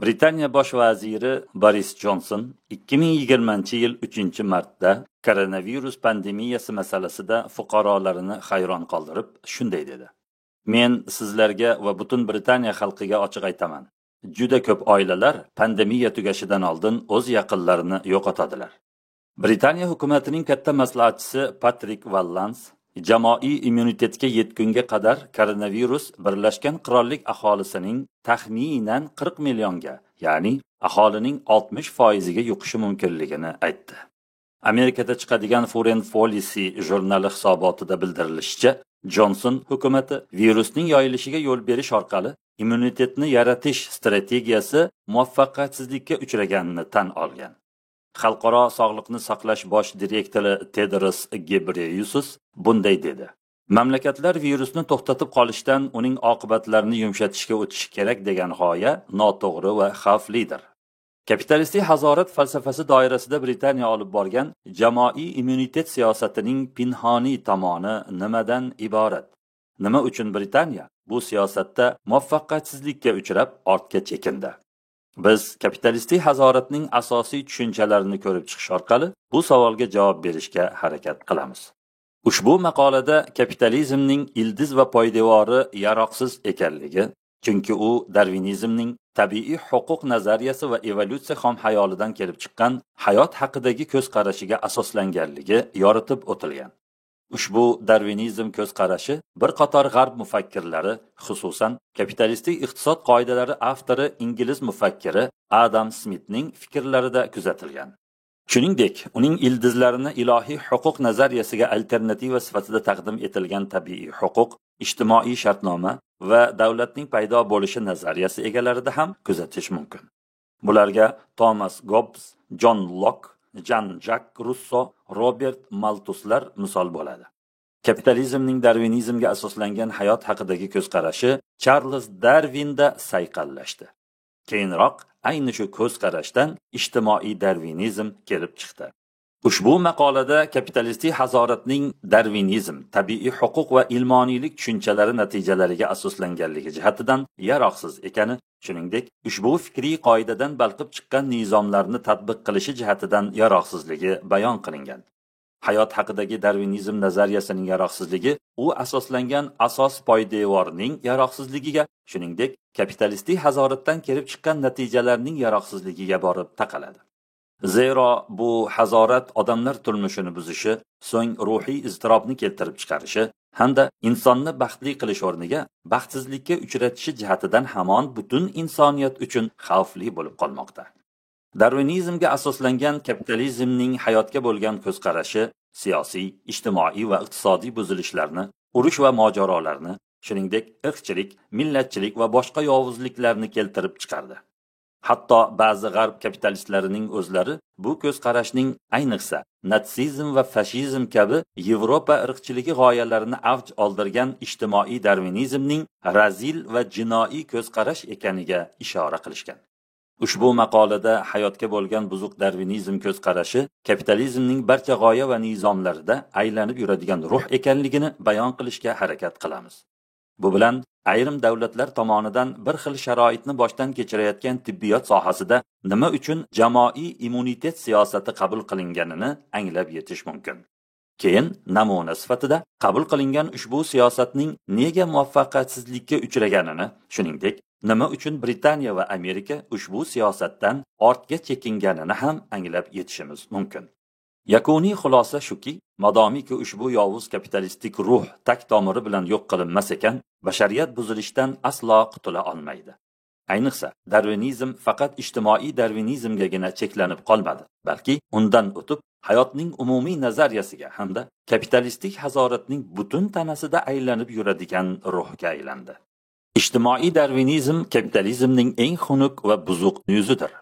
Britaniya bosh vaziri Boris Johnson 2020-yil 3-martda koronavirus pandemiyasi masalasida fuqarolarini hayron qoldirib, shunday dedi: "Men sizlarga va butun Britaniya xalqiga ochiq aytaman. Juda ko'p oilalar pandemiya tugashidan oldin o'z yaqinlarini yo'qotadilar." Britaniya hukumatining katta maslahatchisi Patrik Vallans jamoaviy immunitetga yetgunga qadar koronavirus Birlashgan Qirollik aholisining taxminan 40 millionga, ya'ni aholining 60% ga yuqishi mumkinligini aytdi. Amerikada chiqadigan Foreign Policy jurnali hisobotida bildirilishicha, Johnson hukumati virusning yoyilishiga yo'l berish orqali immunitetni yaratish strategiyasi muvaffaqiyatsizlikka uchraganini tan olgan. Xalqaro sog'liqni saqlash bosh direktori Tedros Ghebreyesus bunday dedi: "Mamlakatlar virusni to'xtatib qolishdan uning oqibatlarini yumshatishga o'tishi kerak degan g'oya noto'g'ri va xavflidir." Kapitalistik hazorat falsafasi doirasida Britaniya olib borgan jamoaviy immunitet siyosatining pinhoniy tomoni nimadan iborat? Nima uchun Britaniya bu siyosatda muvaffaqiyatsizlikka uchrab ortga chekindi? Biz kapitalistik hazoratning asosiy tushunchalarini ko'rib chiqish orqali bu savolga javob berishga harakat qilamiz. Ushbu maqolada kapitalizmning ildiz va poydevori yaroqsiz ekanligi, chunki u darvinizmning tabiiy huquq nazariyasi va evolyutsiya xomxayolidan kelib chiqqan hayot haqidagi ko'z qarashiga asoslanganligi yoritib o'tilgan. Ushbu darvinizm ko'z qarashi bir qator g'arb mufakkirlari, xususan kapitalistik iqtisod qoidalari avtori ingliz mufakkiri Adam Smithning fikrlarida kuzatilgan. Shuningdek, uning ildizlarini ilohiy huquq nazariyasiga alternativa sifatida taqdim etilgan tabiiy huquq, ijtimoiy shartnoma va davlatning paydo bo'lishi nazariyasi egalarida ham kuzatish mumkin. Bularga Thomas Hobbes, John Locke, Jean-Jacques Rousseau, Robert Malthuslar misol bo'ladi. Kapitalizmning darvinizmga asoslangan hayot haqidagi ko'z qarashi Charles Darwinda sayqallashdi. Keyinroq ayni shu ko'z qarashdan ijtimoiy darvinizm kelib chiqdi. Ushbu maqolada kapitalistik hazoratning darvinizm, tabiiy huquq va ilmoniylik tushunchalari natijalariga asoslanganligi jihatidan yaroqsiz ekani, shuningdek, ushbu fikriy qoidadan balqib chiqqan nizomlarni tatbiq qilishi jihatidan yaroqsizligi bayon qilingan. Hayot haqidagi darvinizm nazariyasining yaroqsizligi u asoslangan asos poydevorining yaroqsizligiga, shuningdek, kapitalistik hazoratdan kelib chiqqan natijalarning yaroqsizligiga borib taqaladi. Zero bu hazorat odamlar turmushini buzishi, so'ng ruhiy iztirobni keltirib chiqarishi hamda insonni baxtli qilish o'rniga baxtsizlikka uchratishi jihatidan hamon butun insoniyat uchun xavfli bo'lib qolmoqda. Darvinizmga asoslangan kapitalizmning hayotga bo'lgan ko'z qarashi siyosiy, ijtimoiy va iqtisodiy buzilishlarni, urush va mojarolarni, shuningdek, irqchilik, millatchilik va boshqa yovuzliklarni keltirib chiqardi. Hatto ba'zi g'arb kapitalistlarining o'zlari bu ko'z qarashning, ayniqsa natsizm va fashizm kabi Yevropa irqchiligi g'oyalarini avj oldirgan ijtimoiy darvinizmning razil va jinoiy ko'z qarash ekaniga ishora qilishgan. Ushbu maqolada hayotga bo'lgan buzuq darvinizm ko'z qarashi kapitalizmning barcha g'oya va nizomlarida aylanib yuradigan ruh ekanligini bayon qilishga harakat qilamiz. Bu bilan ayrim davlatlar tomonidan bir xil sharoitni boshdan kechirayotgan tibbiyot sohasida nima uchun jamoaviy immunitet siyosati qabul qilinganini anglab yetish mumkin. Keyin namuna sifatida qabul qilingan ushbu siyosatning nega muvaffaqiyatsizlikka uchraganini, shuningdek, nima uchun Britaniya va Amerika ushbu siyosatdan ortga chekinganini ham anglab yetishimiz mumkin. Yakuniy xulosa shuki, modomiki ushbu yovuz kapitalistik ruh tak tomiri bilan yo'q qilinmas ekan, bashariyat buzilishdan aslo qutula olmaydi. Ayniqsa, darvinizm faqat ijtimoiy darvinizmgagina cheklanib qolmadi, balki undan o'tib hayotning umumiy nazariyasiga hamda kapitalistik hazoratning butun tanasida aylanib yuradigan ruhga aylandi. Ijtimoiy darvinizm kapitalizmning eng xunuk va buzuq yuzidir.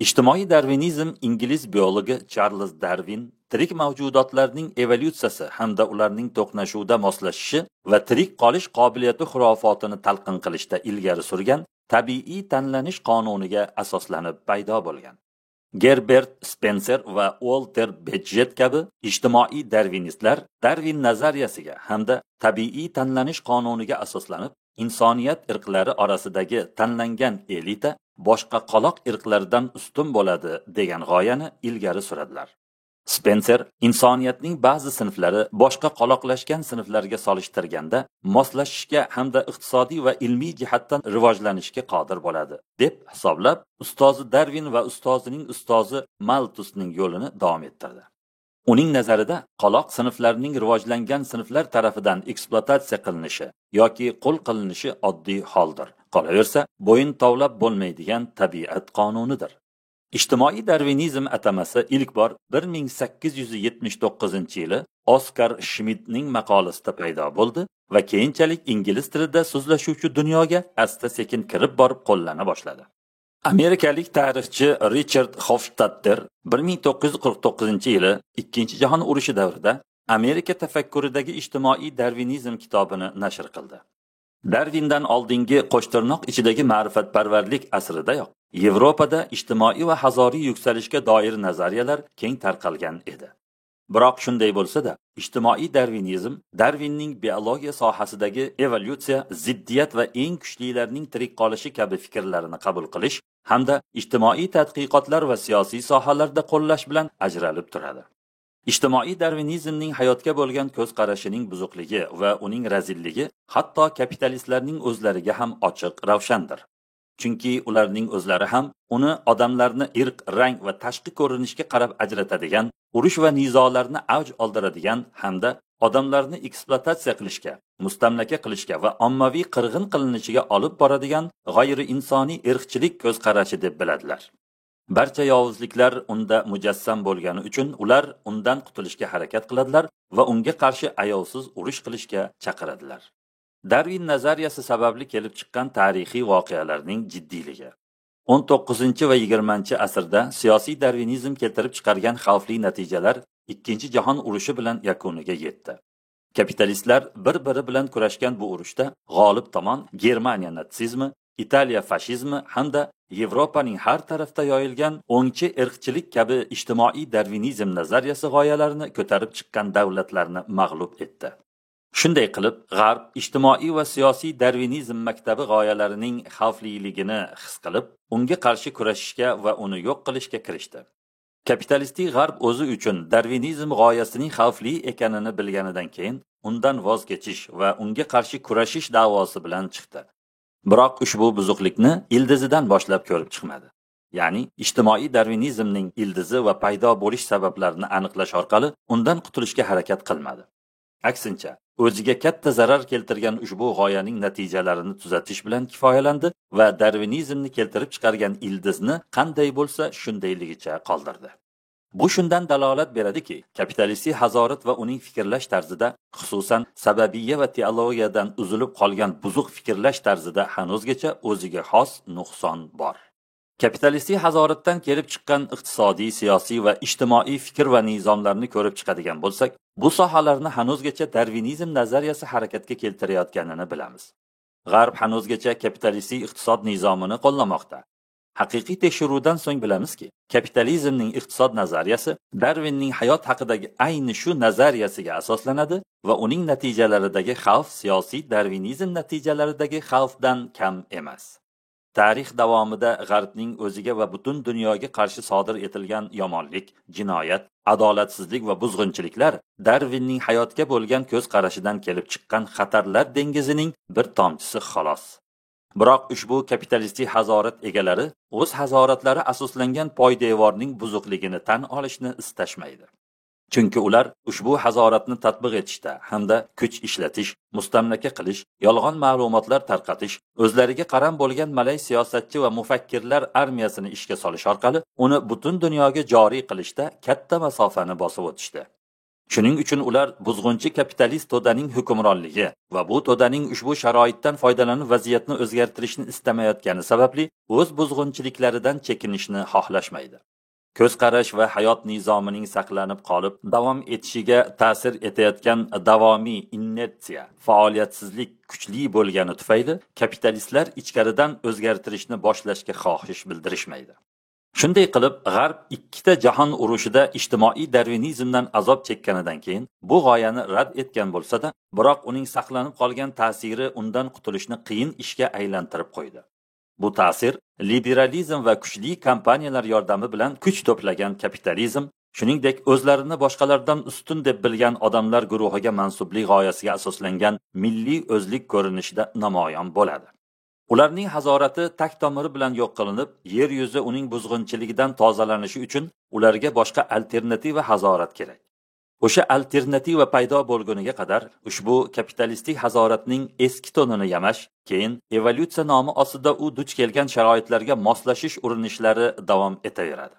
Ijtimoiy darvinizm ingliz biologi Charles Darwin tirik mavjudotlarning evolyutsiyasi hamda ularning to'qnashuvida moslashishi va tirik qolish qobiliyati xurofotini talqin qilishda ilgari surgan tabiiy tanlanish qonuniga asoslanib paydo bo'lgan. Gerbert Spencer va Walter Bagehot kabi ijtimoiy darvinistlar Darwin nazariyasiga hamda tabiiy tanlanish qonuniga asoslanib insoniyat irqlari orasidagi tanlangan elita boshqa qoloq irqlardan ustun bo'ladi degan g'oyani ilgari suradilar. Spencer insoniyatning ba'zi sinflari boshqa qoloqlashgan sinflarga solishtirganda moslashishga hamda iqtisodiy va ilmiy jihatdan rivojlanishga qodir bo'ladi deb hisoblab, ustozi Darwin va ustozining ustozi Malthusning yo'lini davom ettirdi. Uning nazarida qoloq sinflarining rivojlangan sinflar tarafidan ekspluatatsiya qilinishi yoki qo'l qilinishi oddiy holdir. Qolaversa, bo'yin tovlab bo'lmaydigan tabiat qonunidir. Ijtimoiy darvinizm atamasi ilk bor 1879-yili Oskar Schmidtning maqolasida paydo bo'ldi va keyinchalik ingliz tilida so'zlashuvchi dunyoga asta-sekin kirib borib qo'llana boshladi. Amerikalik tarixchi Richard Hofstadter 1949-yili Ikkinchi jahon urushi davrida Amerika tafakkuridagi ijtimoiy darvinizm kitobini nashr qildi. Darwindan oldingi qo'shtirnoq ichidagi ma'rifatparvarlik asridayoq Yevropada ijtimoiy va hazoriy yuksalishga doir nazariyalar keng tarqalgan edi. Biroq shunday bo'lsa-da, ijtimoiy darvinizm Darwinning biologiya sohasidagi evolyutsiya, ziddiyat va eng kuchlilarning tirik qolishi kabi fikrlarini qabul qilish hamda ijtimoiy tadqiqotlar va siyosiy sohalarda qo'llash bilan ajralib turadi. Ijtimoiy darvinizmning hayotga bo'lgan ko'z qarashining buzuqligi va uning razilligi hatto kapitalistlarning o'zlariga ham ochiq ravshandir. Chunki ularning o'zlari ham uni odamlarni irq, rang va tashqi ko'rinishga qarab ajratadigan, urush va nizolarni avj oldiradigan hamda odamlarni ekspluatatsiya qilishga, mustamlaka qilishga va ommaviy qirg'in qilinishiga olib boradigan g'ayriinsoniy irqchilik ko'z qarashi deb biladilar. Barcha yovuzliklar unda mujassam bo'lgani uchun ular undan qutulishga harakat qiladilar va unga qarshi ayovsiz urush qilishga chaqiradilar. Darwin nazariyasi sababli kelib chiqqan tarixiy voqealarning jiddiyligi 19 va 20 asrda siyosiy darvinizm keltirib chiqargan xavfli natijalar Ikkinchi jahon urushi bilan yakuniga yetdi. Kapitalistlar bir-biri bilan kurashgan bu urushda g'olib tomon Germaniya natsizmi, Italiya fashizmi hamda Yevropaning har tarafda yoyilgan o'ngchi irqchilik kabi ijtimoiy darvinizm nazariyasi g'oyalarini ko'tarib chiqqan davlatlarni mag'lub etdi. Shunday qilib, G'arb ijtimoiy va siyosiy darvinizm maktabi g'oyalarining xavfliligini his qilib, unga qarshi kurashishga va uni yo'q qilishga kirishdi. Kapitalistik G'arb o'zi uchun darvinizm g'oyasining xavfli ekanini bilganidan keyin undan voz kechish va unga qarshi kurashish da'vosi bilan chiqdi. Biroq ushbu buzuqlikni ildizidan boshlab ko'rib chiqmadi. Ya'ni ijtimoiy darvinizmning ildizi va paydo bo'lish sabablarini aniqlash orqali undan qutulishga harakat qilmadi. Aksincha, o'ziga katta zarar keltirgan ushbu g'oyaning natijalarini tuzatish bilan kifoyalandi va darvinizmni keltirib chiqargan ildizni qanday bo'lsa shundayligicha qoldirdi. Bu shundan dalolat beradiki, kapitalistik hazorat va uning fikrlash tarzida, xususan sababiyya va teologiyadan uzilib qolgan buzuq fikrlash tarzida hanuzgacha o'ziga xos nuqson bor. Kapitalistik hazoratdan kelib chiqqan iqtisodiy, siyosiy va ijtimoiy fikr va nizomlarni ko'rib chiqadigan bo'lsak, bu sohalarni hanuzgacha darvinizm nazariyasi harakatga keltirayotganini bilamiz. G'arb hanuzgacha kapitalistik iqtisod nizomini qo'llamoqda. Haqiqiy tekshiruvdan so'ng bilamizki, kapitalizmning iqtisod nazariyasi Darwinning hayot haqidagi ayni shu nazariyasiga asoslanadi va uning natijalaridagi xavf siyosiy darvinizm natijalaridagi xavfdan kam emas. Tarix davomida G'arbning o'ziga va butun dunyoga qarshi sodir etilgan yomonlik, jinoyat, adolatsizlik va buzg'unchiliklar Darwinning hayotga bo'lgan ko'z qarashidan kelib chiqqan xatarlar dengizining bir tomchisi xolos. Biroq ushbu kapitalistik hazorat egalari o'z hazoratlari asoslangan poydevorning buzuqligini tan olishni istashmaydi. Chunki ular ushbu hazoratni tatbiq etishda hamda kuch ishlatish, mustamlaka qilish, yolg'on ma'lumotlar tarqatish, o'zlariga qaram bo'lgan malay siyosatchi va mufakkirlar armiyasini ishga solish orqali uni butun dunyoga joriy qilishda katta masofani bosib o'tishdi. Shuning uchun ular buzg'unchi kapitalist to'daning hukmronligi va bu to'daning ushbu sharoitdan foydalanib vaziyatni o'zgartirishni istamayotgani sababli o'z buzg'unchiliklaridan chekinishni xohlashmaydi. Ko'z qarash va hayot nizomining saqlanib qolib davom etishiga ta'sir etayotgan davomiy inersiya, faoliyatsizlik kuchli bo'lgani tufayli kapitalistlar ichkaridan o'zgartirishni boshlashga xohish bildirishmaydi. Shunday qilib, G'arb ikkita jahon urushida ijtimoiy darvinizmdan azob chekkanidan keyin bu g'oyani rad etgan bo'lsa-da, biroq uning saqlanib qolgan ta'siri undan qutulishni qiyin ishga aylantirib qo'ydi. Bu ta'sir liberalizm va kuchli kompaniyalar yordami bilan kuch to'plagan kapitalizm, shuningdek o'zlarini boshqalardan ustun deb bilgan odamlar guruhiga mansublik g'oyasiga asoslangan milliy o'zlik ko'rinishida namoyon bo'ladi. Ularning hazorati tak tomiri bilan yo'q qilinib, yer yuzi uning buzg'unchiligidan tozalanishi uchun ularga boshqa alternativa hazorat kerak. O'sha alternativa paydo bo'lguniga qadar ushbu kapitalistik hazoratning eski tonini yamash, keyin evolyutsiya nomi ostida u duch kelgan sharoitlarga moslashish urinishlari davom etaveradi.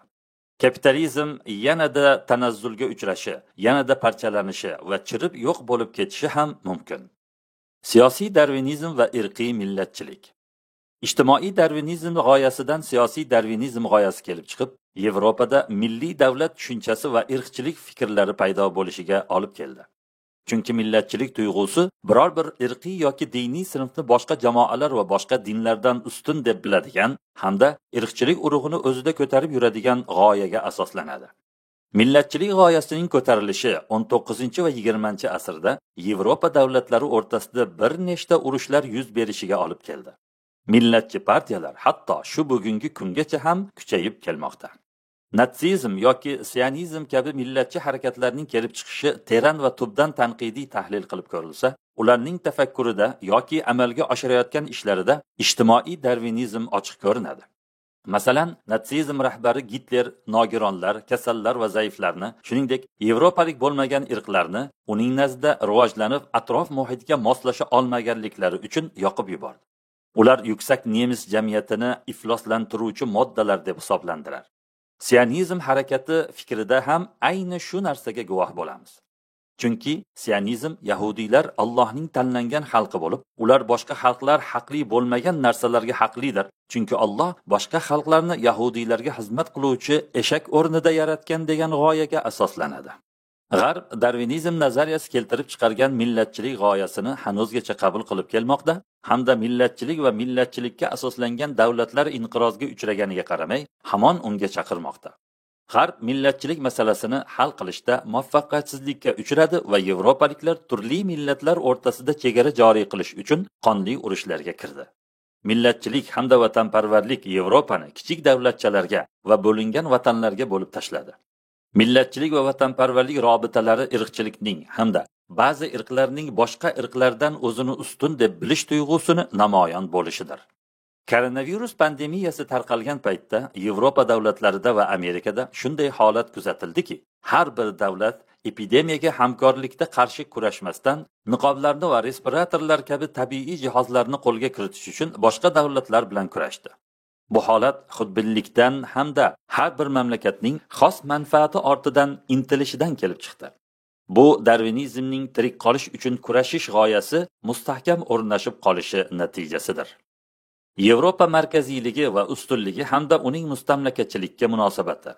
Kapitalizm yanada tanazzulga uchrashi, yanada parchalanishi va chirib yo'q bo'lib ketishi ham mumkin. Siyosiy darvinizm va irqiy millatchilik. Ijtimoiy darvinizm g'oyasidan siyosiy darvinizm g'oyasi kelib chiqib, Yevropada milliy davlat tushunchasi va irqchilik fikrlari paydo bo'lishiga olib keldi. Chunki millatchilik tuyg'usi biror bir irqiy yoki diniy sinfni boshqa jamoalar va boshqa dinlardan ustun deb biladigan hamda irqchilik urug'ini o'zida ko'tarib yuradigan g'oyaga asoslanadi. Millatchilik g'oyasining ko'tarilishi 19 va 20 asrda Yevropa davlatlari o'rtasida bir nechta urushlar yuz berishiga olib keldi. Millatchi partiyalar hatto shu bugungi kungacha ham kuchayib kelmoqda. Natsizm yoki sionizm kabi millatchi harakatlarning kelib chiqishi teran va tubdan tanqidiy tahlil qilib ko'rilsa, ularning tafakkurida yoki amalga oshirayotgan ishlarida ijtimoiy darvinizm ochiq ko'rinadi. Masalan, natsizm rahbari Gitler nogironlar, kasallar va zaiflarni, shuningdek, yevropalik bo'lmagan irqlarni uning nazdida rivojlanib, atrof muhitga moslasha olmaganliklari uchun yoqib yubordi. Ular yuksak nemis jamiyatini ifloslantiruvchi moddalar deb hisoblandilar. Sionizm harakati fikrida ham ayni shu narsaga guvoh bo'lamiz. Chunki sionizm yahudiylar Allohning tanlangan xalqi bo'lib, ular boshqa xalqlar haqli bo'lmagan narsalarga haqlidir. Chunki Alloh boshqa xalqlarni yahudiylarga xizmat qiluvchi eshak o'rnida yaratgan degan g'oyaga asoslanadi. G'arb darvinizm nazariyasi keltirib chiqargan millatchilik g'oyasini hanuzgacha qabul qilib kelmoqda, hamda millatchilik va millatchilikka asoslangan davlatlar inqirozga uchraganiga qaramay, hamon unga chaqirmoqda. G'arb millatchilik masalasini hal qilishda muvaffaqiyatsizlikka uchradi va yevropaliklar turli millatlar o'rtasida chegara joriy qilish uchun qonli urushlarga kirdi. Millatchilik hamda vatanparvarlik Yevropani kichik davlatchalarga va bo'lingan vatanlarga bo'lib tashladi. Millatchilik va vatanparvarlik robitalari irqchilikning hamda ba'zi irqlarning boshqa irqlardan o'zini ustun deb bilish tuyg'usini namoyon bo'lishidir. Koronavirus pandemiyasi tarqalgan paytda Yevropa davlatlarida va Amerikada shunday holat kuzatildiki, har bir davlat epidemiyaga hamkorlikda qarshi kurashmasdan niqoblarni va respiratorlar kabi tabiiy jihozlarni qo'lga kiritish uchun boshqa davlatlar bilan kurashdi. Bu holat xudbinlikdan hamda har bir mamlakatning xos manfaati ortidan intilishidan kelib chiqdi. Bu darvinizmning tirik qolish uchun kurashish g'oyasi mustahkam o'rnashib qolishi natijasidir. Yevropa markaziyligi va ustunligi hamda uning mustamlakachilikka munosabati.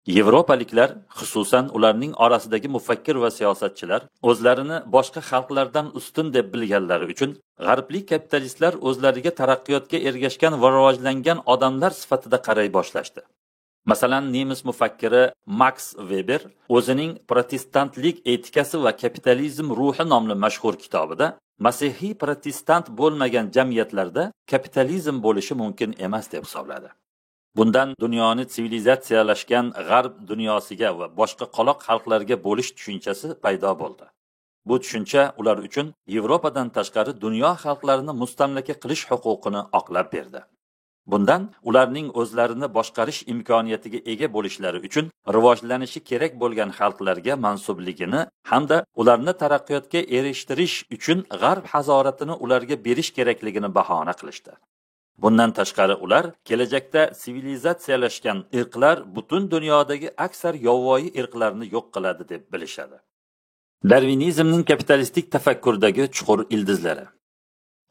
Yevropaliklar, xususan ularning orasidagi mufakkir va siyosatchilar, o'zlarini boshqa xalqlardan ustun deb bilganlari uchun g'arblik kapitalistlar o'zlariga taraqqiyotga ergashgan va rivojlangan odamlar sifatida qaray boshlashdi. Masalan, nemis mufakkiri Max Weber o'zining Protestantlik etikasi va kapitalizm ruhi nomli mashhur kitobida Masihiy protestant bo'lmagan jamiyatlarda kapitalizm bo'lishi mumkin emas deb hisobladi. Bundan dunyoni sivilizatsiyalashgan g'arb dunyosiga va boshqa qoloq xalqlarga bo'lish tushunchasi paydo bo'ldi. Bu tushuncha ular uchun Yevropadan tashqari dunyo xalqlarini mustamlaka qilish huquqini oqlab berdi. Bundan ularning o'zlarini boshqarish imkoniyatiga ega bo'lishlari uchun rivojlanishi kerak bo'lgan xalqlarga mansubligini hamda ularni taraqqiyotga erishtirish uchun g'arb hazoratini ularga berish kerakligini bahona qilishdi. Bundan tashqari ular kelajakda sivilizatsiyalashgan irqlar butun dunyodagi aksar yovvoyi irqlarni yo'q qiladi deb bilishadi. Darvinizmning kapitalistik tafakkurdagi chuqur ildizlari.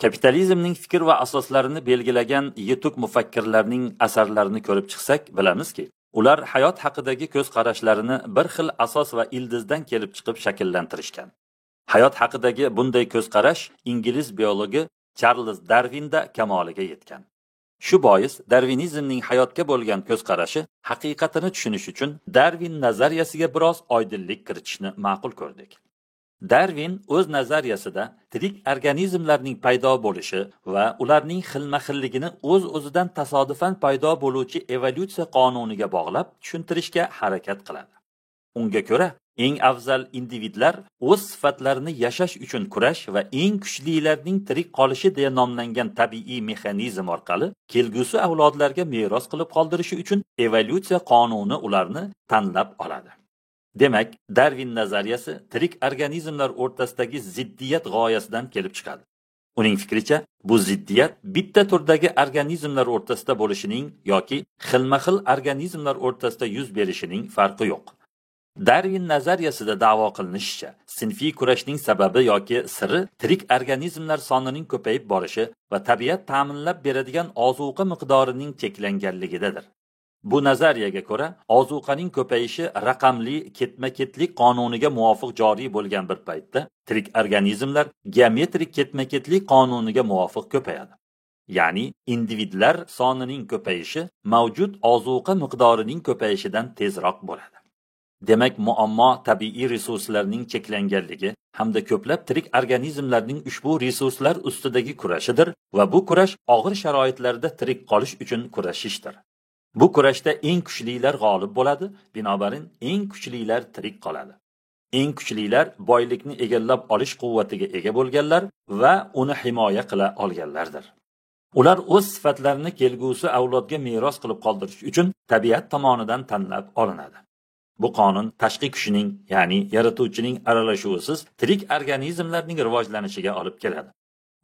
Kapitalizmning fikr va asoslarini belgilagan yetuk mufakkirlarning asarlarini ko'rib chiqsak, bilamizki, ular hayot haqidagi ko'z qarashlarini bir xil asos va ildizdan kelib chiqib shakllantirishgan. Hayot haqidagi bunday ko'z qarash ingliz biologi Charles Darwinda kamoliga yetgan. Shu bois darvinizmning hayotga bo'lgan ko'z qarashi haqiqatini tushunish uchun Darwin nazariyasiga biroz oydinlik kiritishni ma'qul ko'rdik. Darwin o'z nazariyasida tirik organizmlarning paydo bo'lishi va ularning xilma-xilligini o'z-o'zidan tasodifan paydo bo'luvchi evolyutsiya qonuniga bog'lab tushuntirishga harakat qiladi. Unga ko'ra, eng afzal individlar o'z sifatlarini yashash uchun kurash va eng kuchlilarning tirik qolishi deya nomlangan tabiiy mexanizm orqali kelgusi avlodlarga meros qilib qoldirishi uchun evolyutsiya qonuni ularni tanlab oladi. Demak, Darwin nazariyasi tirik organizmlar o'rtasidagi ziddiyat g'oyasidan kelib chiqadi. Uning fikricha, bu ziddiyat bitta turdagi organizmlar o'rtasida bo'lishining yoki xilma-xil organizmlar o'rtasida yuz berishining farqi yo'q. Darwin nazariyasida da'vo qilinishicha, sinfiy kurashning sababi yoki siri tirik organizmlar sonining ko'payib borishi va tabiat ta'minlab beradigan ozuqa miqdorining cheklanganligidadir. Bu nazariyaga ko'ra, ozuqaning ko'payishi raqamli ketma-ketlik qonuniga muvofiq joriy bo'lgan bir paytda, tirik organizmlar geometrik ketma-ketlik qonuniga muvofiq ko'payadi. Ya'ni, individlar sonining ko'payishi mavjud ozuqa miqdorining ko'payishidan tezroq bo'ladi. Demak, muammo tabiiy resurslarning cheklanganligi hamda ko'plab tirik organizmlarning ushbu resurslar ustidagi kurashidir va bu kurash og'ir sharoitlarda tirik qolish uchun kurashishdir. Bu kurashda eng kuchlilar g'olib bo'ladi, binobarin eng kuchlilar tirik qoladi. Eng kuchlilar boylikni egallab olish quvvatiga ega bo'lganlar va uni himoya qila olganlardir. Ular o'z sifatlarini kelgusi avlodga meros qilib qoldirish uchun tabiat tomonidan tanlab olinadi. Bu qonun tashqi kuchning, ya'ni yaratuvchining aralashuvisiz tirik organizmlarning rivojlanishiga olib keladi.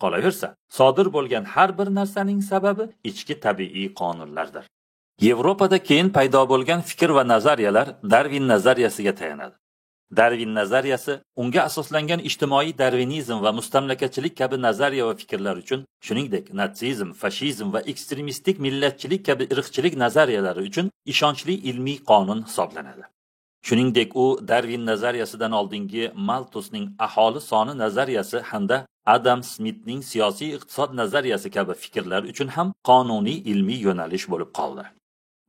Qolaversa, sodir bo'lgan har bir narsaning sababi ichki tabiiy qonunlardir. Yevropada keyin paydo bo'lgan fikr va nazariyalar Darwin nazariyasiga tayanadi. Darwin nazariyasi unga asoslangan ijtimoiy darvinizm va mustamlakachilik kabi nazariya va fikrlar uchun, shuningdek, natsizm, fashizm va ekstremistik millatchilik kabi irqchilik nazariyalari uchun ishonchli ilmiy qonun hisoblanadi. Shuningdek, u Darwin nazariyasidan oldingi Malthusning aholi soni nazariyasi hamda Adam Smithning siyosiy iqtisod nazariyasi kabi fikrlar uchun ham qonuniy ilmiy yo'nalish bo'lib qoldi.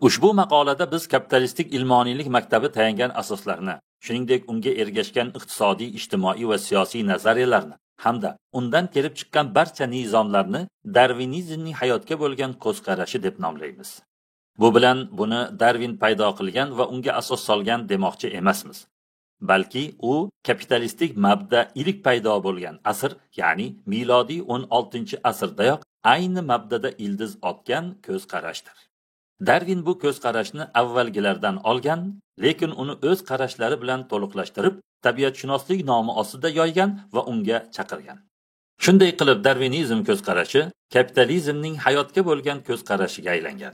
Ushbu maqolada biz kapitalistik ilmoniylik maktabi tayangan asoslarni, shuningdek unga ergashgan iqtisodiy, ijtimoiy va siyosiy nazariyalarni hamda undan kelib chiqqan barcha nizomlarni Darwinizmning hayotga bo'lgan ko'zqarashi deb nomlaymiz. Bu bilan buni Darwin paydo qilgan va unga asos solgan demoqchi emasmiz. Balki u kapitalistik mabda ilk paydo bo'lgan asr, ya'ni milodiy 16-asrdayoq ayni mabdada ildiz otgan ko'zqarashdir. Darwin bu ko'zqarashni avvalgilardan olgan, lekin uni o'z qarashlari bilan to'liqlashtirib, tabiatshunoslik nomi ostida yoygan va unga chaqirgan. Shunday qilib, Darwinizm ko'zqarashi kapitalizmning hayotga bo'lgan ko'zqarashiga aylangan.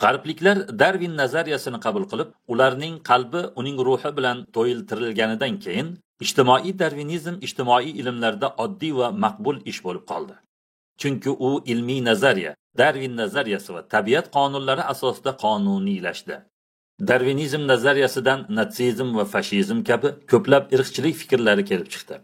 G'arbliklar Darwin nazariyasini qabul qilib, ularning qalbi uning ruhi bilan to'yiltirilganidan keyin ijtimoiy darvinizm ijtimoiy ilmlarda oddiy va maqbul ish bo'lib qoldi. Chunki u ilmiy nazariya, Darwin nazariyasi va tabiat qonunlari asosida qonuniylashdi. Darwinizm nazariyasidan natsizm va fashizm kabi ko'plab irqchilik fikrlari kelib chiqdi.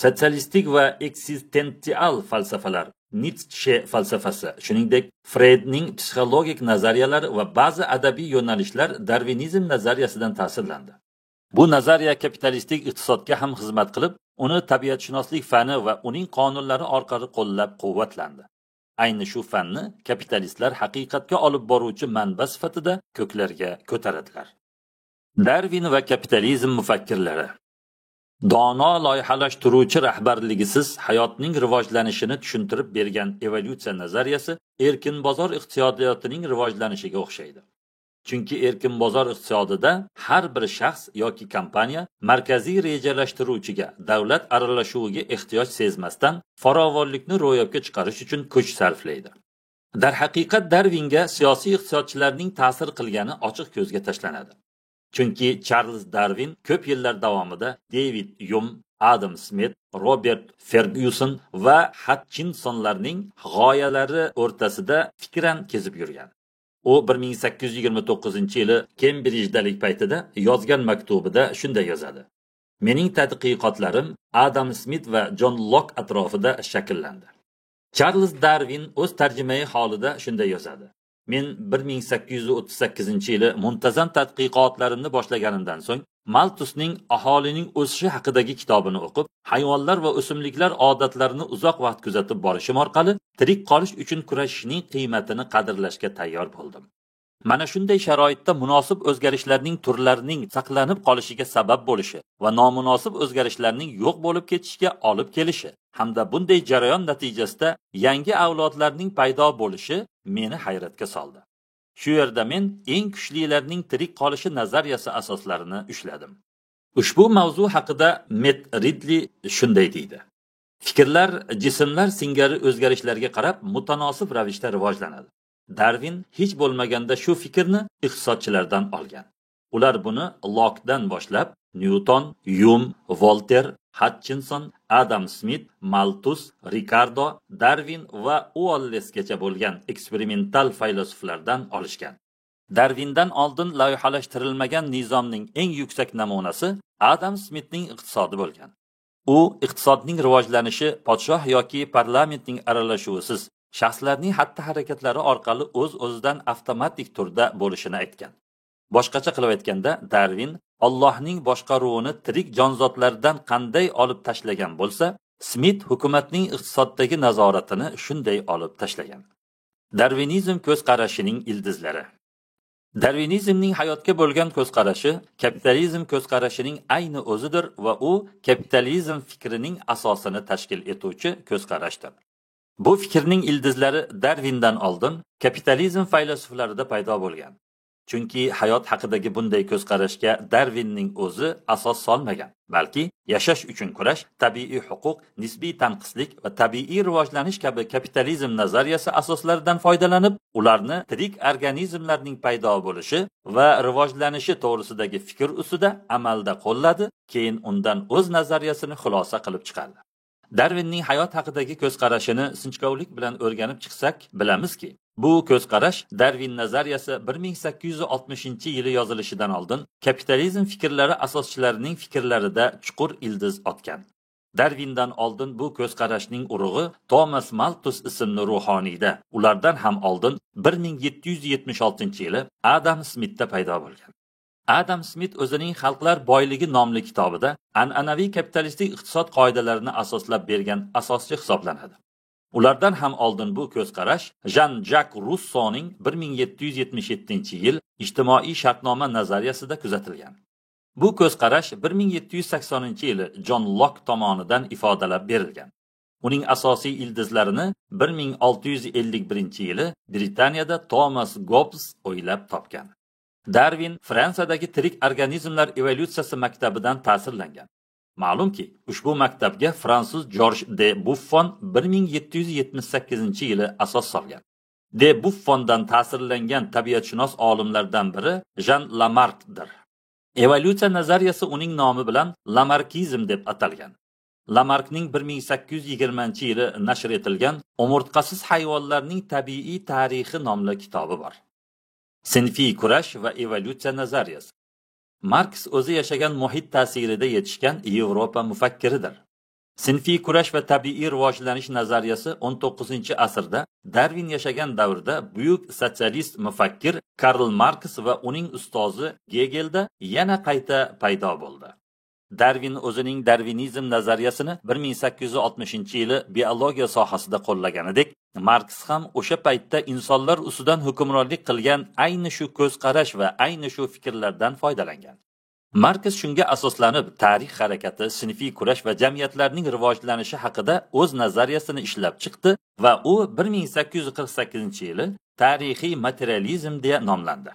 Sotsialistik va eksistensial falsafalar, Nietzsche falsafasi, shuningdek Freudning psixologik nazariyalari va ba'zi adabiy yo'nalishlar Darwinizm nazariyasidan ta'sirlandi. Bu nazariya kapitalistik iqtisodga ham xizmat qilib, uni tabiatshunoslik fani va uning qonunlari orqali qo'llab-quvvatlandi. Ayni shu fanni kapitalistlar haqiqatga olib boruvchi manba sifatida ko'klarga ko'taradilar. Darwin va kapitalizm mufakkirlari. Dono loyihalashtiruvchi rahbarligisiz hayotning rivojlanishini tushuntirib bergan evolyutsiya nazariyasi erkin bozor iqtisodiyotining rivojlanishiga o'xshaydi. Chunki erkin bozor iqtisodida har bir shaxs yoki kompaniya markaziy rejalashtiruvchiga, davlat aralashuviga ehtiyoj sezmasdan farovonlikni ro'yobga chiqarish uchun kuch sarflaydi. Darhaqiqat Darwinga siyosiy iqtisodchilarning ta'sir qilgani ochiq ko'zga tashlanadi. Chunki Charles Darwin ko'p yillar davomida David Hume, Adam Smith, Robert Ferguson va Hutchinsonlarning g'oyalari o'rtasida fikran kezib yurgan. U 1829-yili Kembridjdalik paytida yozgan maktubida shunday yozadi: "Mening tadqiqotlarim Adam Smith va John Locke atrofida shakllandi." Charles Darwin o'z tarjimai holida shunday yozadi: "Men 1838-yili muntazam tadqiqotlarimni boshlaganimdan so'ng Malthusning aholining o'sishi haqidagi kitobini o'qib, hayvonlar va o'simliklar odatlarini uzoq vaqt kuzatib borishim orqali tirik qolish uchun kurashishning qiymatini qadrlashga tayyor bo'ldim. Mana shunday sharoitda munosib o'zgarishlarning turlarining saqlanib qolishiga sabab bo'lishi va nomunosib o'zgarishlarning yo'q bo'lib ketishiga olib kelishi hamda bunday jarayon natijasida yangi avlodlarning paydo bo'lishi meni hayratga soldi. Shu yerda men eng kuchlilarning tirik qolishi nazariyasi asoslarini ushladim. Ushbu mavzu haqida Matt Ridley shunday deydi: Fikrlar jismlar singari o'zgarishlarga qarab mutanosib ravishda rivojlanadi. Darwin hech bo'lmaganda shu fikrni iqtisodchilardan olgan. Ular buni Locke'dan boshlab Newton, Hume, Voltaire, Hutchinson, Adam Smith, Malthus, Ricardo, Darwin va Wallacegacha bo'lgan eksperimental filosoflardan olishgan. Darwindan oldin loyihalashtirilmagan nizomning eng yuksak namunasi Adam Smithning iqtisodi bo'lgan. U iqtisodning rivojlanishi podshoh yoki parlamentning aralashuvisiz shaxslarning xatti-harakatlari orqali o'z-o'zidan avtomatik turda bo'lishini aytgan. Boshqacha qilib aytganda, Darwin Allohning boshqaruvini tirik jonzotlardan qanday olib tashlagan bo'lsa, Smith hukumatning iqtisoddagi nazoratini shunday olib tashlagan. Darwinizm ko'z qarashining ildizlari. Darwinizmning hayotga bo'lgan ko'z qarashi kapitalizm ko'z qarashining ayni o'zidir va u kapitalizm fikrining asosini tashkil etuvchi ko'z qarashdir. Bu fikrning ildizlari Darwindan oldin kapitalizm filosoflarida paydo bo'lgan. Chunki hayot haqidagi bunday ko'z qarashga Darwinning o'zi asos solmagan, balki yashash uchun kurash, tabiiy huquq, nisbiy tanqislik va tabiiy rivojlanish kabi kapitalizm nazariyasi asoslaridan foydalanib, ularni tirik organizmlarning paydo bo'lishi va rivojlanishi to'g'risidagi fikr ustida amalda qo'lladi, keyin undan o'z nazariyasini xulosa qilib chiqardi. Darwinning hayot haqidagi ko'z qarashini sinchkovlik bilan o'rganib chiqsak, bilamizki, bu ko'z qarash Darwin nazariyasi 1860-yili yozilishidan oldin kapitalizm fikrlari asoschilarining fikrlarida chuqur ildiz otgan. Darwindan oldin bu ko'z qarashning urug'i Thomas Malthus ismli ruhoniyda, ulardan ham oldin 1776-yili Adam Smithda paydo bo'lgan. Adam Smith o'zining Xalqlar boyligi nomli kitobida an'anaviy kapitalistik iqtisod qoidalarini asoslab bergan asoschi hisoblanadi. Ulardan ham oldin bu ko'z qarash Jean-Jacques Rousseauning 1777-yil ijtimoiy shartnoma nazariyasida kuzatilgan. Bu ko'z qarash 1780-yili John Locke tomonidan ifodalab berilgan. Uning asosiy ildizlarini 1651-yili Britaniyada Thomas Hobbes o'ylab topgan. Darwin Fransiyadagi tirik organizmlar evolyutsiyasi maktabidan ta'sirlangan. Ma'lumki, ushbu maktabga fransuz George de Buffon 1778-yili asos solgan. De Buffondan ta'sirlangan tabiatshunos olimlardan biri Jean Lamarckdir. Evolyutsiya nazariyasi uning nomi bilan Lamarckizm deb atalgan. Lamarckning 1820-yili nashr etilgan Umurtqasiz hayvonlarning tabiiy tarixi nomli kitobi bor. Sinfiy kurash va evolyutsiya nazariyasi. Marks o'zi yashagan muhit ta'sirida yetishgan Yevropa mufakkiridir. Sinfiy kurash va tabiiy rivojlanish nazariyasi 19-asrda Darwin yashagan davrda buyuk sotsialist mufakkir Karl Marx va uning ustozi Gegelda yana qayta paydo bo'ldi. Darwin o'zining Darwinizm nazariyasini 1860-yili biologiya sohasida qo'llaganidek, Marx ham o'sha paytda insonlar ustidan hukmronlik qilgan ayni shu ko'z qarash va ayni shu fikrlardan foydalangan. Marx shunga asoslanib, tarix harakati, sinfiy kurash va jamiyatlarning rivojlanishi haqida o'z nazariyasini ishlab chiqdi va u 1848-yili tarixiy materializm deya nomlandi.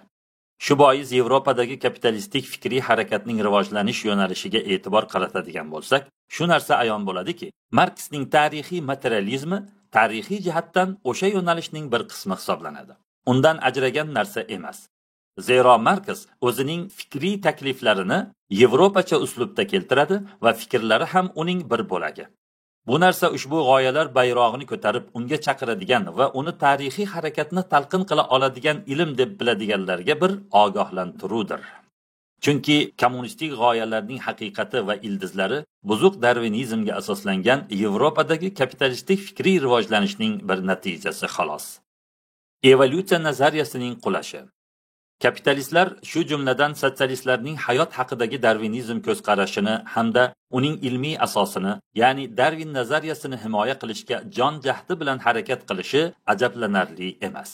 Shu bois Yevropadagi kapitalistik fikriy harakatning rivojlanish yo'nalishiga e'tibor qaratadigan bo'lsak, shu narsa ayon bo'ladiki, Marksning tarixiy materializmi tarixiy jihatdan o'sha yo'nalishning bir qismi hisoblanadi. Undan ajragan narsa emas. Zero Marx o'zining fikriy takliflarini Yevropacha uslubda keltiradi va fikrlari ham uning bir bo'lagi. Bu narsa ushbu g'oyalar bayrog'ini ko'tarib unga chaqiradigan va uni tarixiy harakatni talqin qila oladigan ilm deb biladiganlarga bir ogohlantiruvdir. Chunki kommunistik g'oyalarning haqiqati va ildizlari buzuq darvinizmga asoslangan Yevropadagi kapitalistik fikriy rivojlanishning bir natijasi xolos. Evolyutsiya nazariyasining qulashi. Kapitalistlar, shu jumladan sotsialistlarning hayot haqidagi darvinizm ko'zqarashini hamda uning ilmiy asosini, ya'ni Darvin nazariyasini himoya qilishga jon jahdi bilan harakat qilishi ajablanarli emas.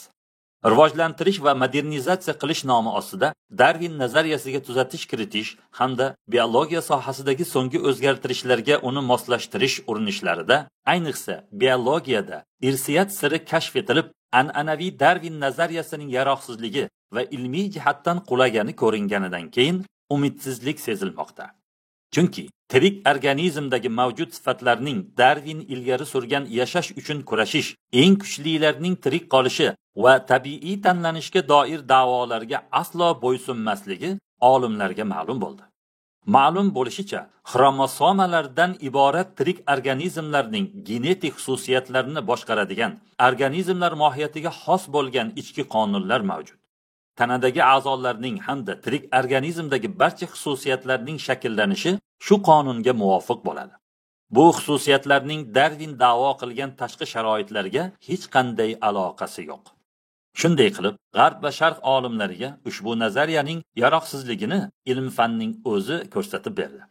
Rivojlantirish va modernizatsiya qilish nomi ostida Darvin nazariyasiga tuzatish kiritish hamda biologiya sohasidagi so'nggi o'zgartirishlarga uni moslashtirish urinishlarida, ayniqsa biologiyada irsiyat siri kashf etilib, an'anaviy Darvin nazariyasining yaroqsizligi va ilmiy jihatdan qulagani ko'ringanidan keyin umidsizlik sezilmoqda. Chunki tirik organizmdagi mavjud sifatlarning Darvin ilgari surgan yashash uchun kurashish, eng kuchlilarning tirik qolishi va tabiiy tanlanishga doir da'volarga aslo bo'ysunmasligi olimlarga ma'lum bo'ldi. Ma'lum bo'lishicha, xromosomalardan iborat tirik organizmlarning genetik xususiyatlarini boshqaradigan, organizmlar mohiyatiga xos bo'lgan ichki qonunlar mavjud. Tanadagi a'zolarning hamda tirik organizmdagi barcha xususiyatlarning shakllanishi shu qonunga muvofiq bo'ladi. Bu xususiyatlarning Darvin da'vo qilgan tashqi sharoitlarga hech qanday aloqasi yo'q. Shunday qilib, G'arb va Sharq olimlariga ushbu nazariyaning yaroqsizligini ilm-fanning o'zi ko'rsatib berdi.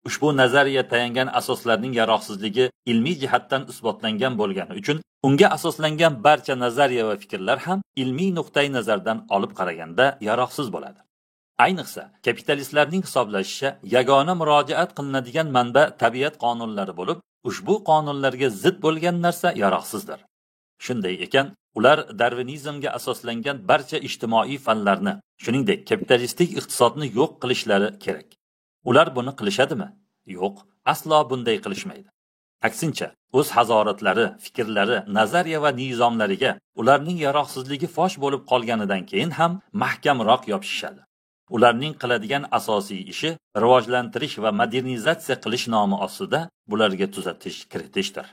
Ushbu nazariya tayangan asoslarning yaroqsizligi ilmiy jihatdan isbotlangan bo'lgani uchun unga asoslangan barcha nazariya va fikrlar ham ilmiy nuqtai nazardan olib qaraganda yaroqsiz bo'ladi. Ayniqsa, kapitalistlarning hisoblashicha yagona murojaat qilinadigan manba tabiat qonunlari bo'lib, ushbu qonunlarga zid bo'lgan narsa yaroqsizdir. Shunday ekan, ular darvinizmga asoslangan barcha ijtimoiy fanlarni, shuningdek kapitalistik iqtisodni yo'q qilishlari kerak. Ular buni qilishadimi? Yo'q, aslo bunday qilishmaydi. Aksincha, o'z hazoratlari, fikrlari, nazariya va nizomlariga ularning yaroqsizligi fosh bo'lib qolganidan keyin ham mahkamroq yopishishadi. Ularning qiladigan asosiy ishi rivojlantirish va modernizatsiya qilish nomi ostida bularga tuzatish kiritishdir.